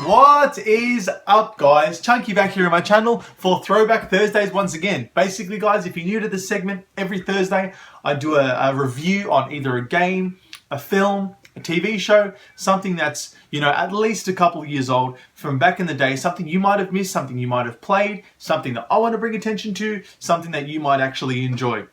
What is up, guys? Chunky back here on my channel for Throwback Thursdays once again. Basically, guys, if you're new to this segment, every Thursday I do a review on either a game, a film, a TV show, something that's, at least a couple of years old from back in the day, something you might have missed, something you might have played, something that I want to bring attention to, something that you might actually enjoy.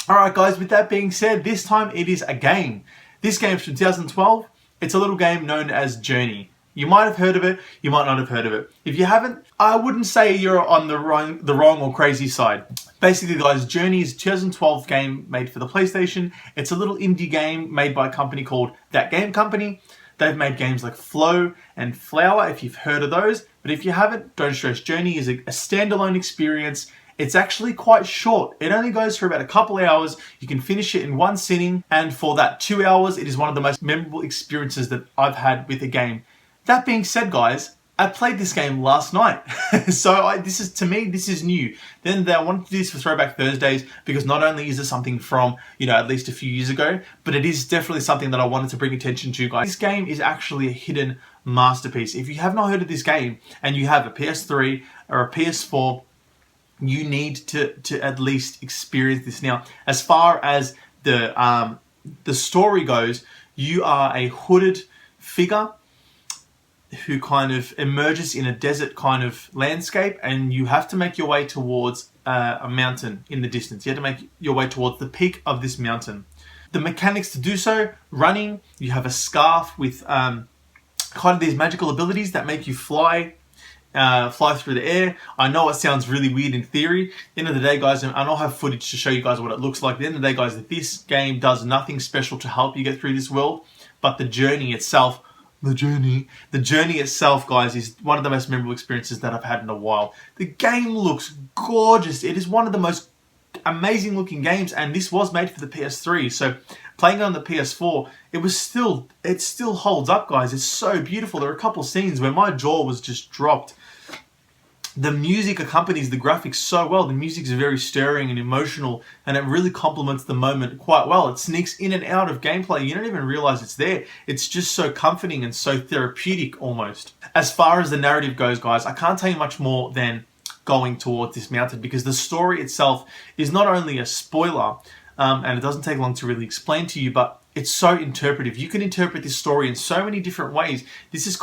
Alright guys, with that being said, this time it is a game. This game is from 2012. It's a little game known as Journey. You might have heard of it, you might not have heard of it. If you haven't, I wouldn't say you're on the wrong or crazy side. Basically, guys, Journey is a 2012 game made for the PlayStation. It's a little indie game made by a company called That Game Company. They've made games like Flow and Flower, if you've heard of those. But if you haven't, don't stress. Journey is a standalone experience. It's actually quite short. It only goes for about a couple hours. You can finish it in one sitting. And for that 2 hours, it is one of the most memorable experiences that I've had with a game. That being said, guys, I played this game last night. So to me, this is new. Then I wanted to do this for Throwback Thursdays because not only is it something from, at least a few years ago, but it is definitely something that I wanted to bring attention to, guys. This game is actually a hidden masterpiece. If you have not heard of this game and you have a PS3 or a PS4, you need to at least experience this. Now, as far as the story goes, you are a hooded figure who kind of emerges in a desert kind of landscape, and you have to make your way towards a mountain in the distance. You have to make your way towards the peak of this mountain. The mechanics to do so: running, you have a scarf with kind of these magical abilities that make you fly through the air. I know it sounds really weird in theory. At the end of the day, guys, I don't have footage to show you guys what it looks like. At the end of the day, guys, this game does nothing special to help you get through this world, but the journey itself, guys, is one of the most memorable experiences that I've had in a while. The game looks gorgeous. It is one of the most amazing looking games, and this was made for the PS3. So playing it on the PS4, it still holds up, guys. It's so beautiful. There are a couple scenes where my jaw was just dropped. The music accompanies the graphics so well. The music is very stirring and emotional, and it really complements the moment quite well. It sneaks in and out of gameplay. You don't even realize it's there. It's just so comforting and so therapeutic almost. As far as the narrative goes, guys, I can't tell you much more than going towards this mountain, because the story itself is not only a spoiler, and it doesn't take long to really explain to you, but it's so interpretive. You can interpret this story in so many different ways. This is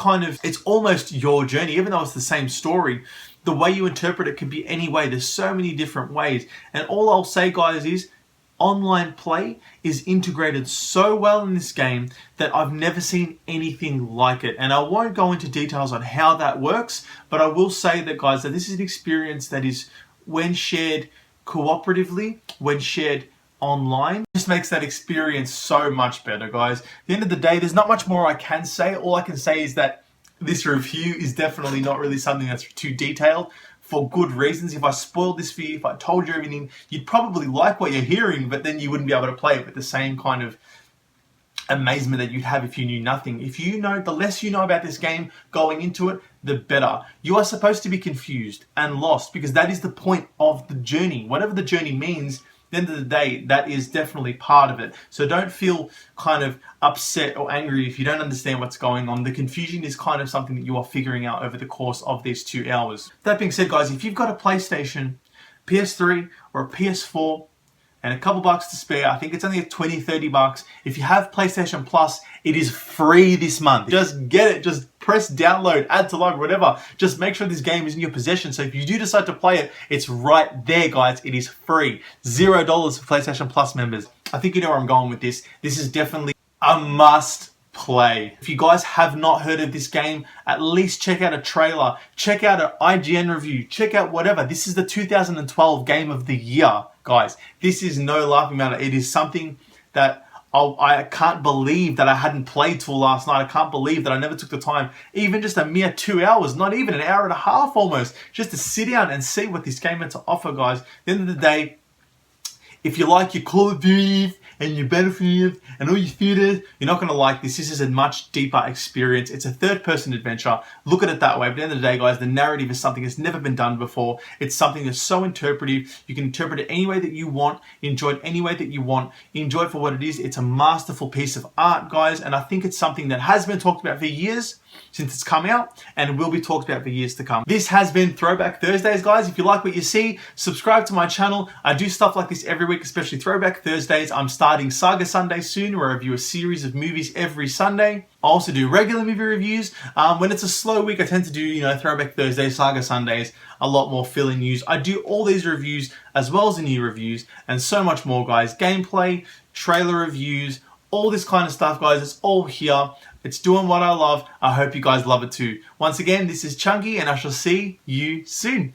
it's almost your journey, even though it's the same story. The way you interpret it could be any way. There's so many different ways. And all I'll say, guys, is online play is integrated so well in this game that I've never seen anything like it. And I won't go into details on how that works, but I will say that, guys, that this is an experience that is, when shared cooperatively, when shared online, just makes that experience so much better, guys. At the end of the day, there's not much more I can say. All I can say is that this review is definitely not really something that's too detailed, for good reasons. If I spoiled this for you, if I told you everything, you'd probably like what you're hearing, but then you wouldn't be able to play it with the same kind of amazement that you'd have if you knew nothing. The less you know about this game going into it, the better. You are supposed to be confused and lost, because that is the point of the journey. Whatever the journey means, at the end of the day, that is definitely part of it. So don't feel kind of upset or angry if you don't understand what's going on. The confusion is kind of something that you are figuring out over the course of these 2 hours. That being said, guys, if you've got a PlayStation, PS3 or a PS4, and a couple bucks to spare, I think it's only $20-30. If you have PlayStation Plus, it is free this month. Just get it. Just press download, add to library, whatever. Just make sure this game is in your possession. So if you do decide to play it, it's right there, guys. It is free. $0 for PlayStation Plus members. I think you know where I'm going with this. This is definitely a must play. If you guys have not heard of this game, at least check out a trailer, check out an IGN review, check out whatever. This is the 2012 Game of the Year, guys. This is no laughing matter. It is something that I can't believe that I hadn't played till last night. I can't believe that I never took the time, even just a mere 2 hours, not even an hour and a half almost, just to sit down and see what this game had to offer, guys. At the end of the day, if you like your Call of Duty, and your Battlefield and all your theaters, you're not going to like this. This is a much deeper experience. It's a third-person adventure. Look at it that way. But at the end of the day, guys, the narrative is something that's never been done before. It's something that's so interpretive. You can interpret it any way that you want, enjoy it any way that you want, enjoy it for what it is. It's a masterful piece of art, guys, and I think it's something that has been talked about for years since it's come out and will be talked about for years to come. This has been Throwback Thursdays, guys. If you like what you see, subscribe to my channel. I do stuff like this every week, especially Throwback Thursdays. I'm starting Saga Sunday soon, where I review a series of movies every Sunday. I also do regular movie reviews. When it's a slow week, I tend to do, Throwback Thursdays, Saga Sundays, a lot more fill-in news. I do all these reviews as well as the new reviews and so much more, guys. Gameplay, trailer reviews, all this kind of stuff, guys. It's all here. It's doing what I love. I hope you guys love it too. Once again, this is Chunky, and I shall see you soon.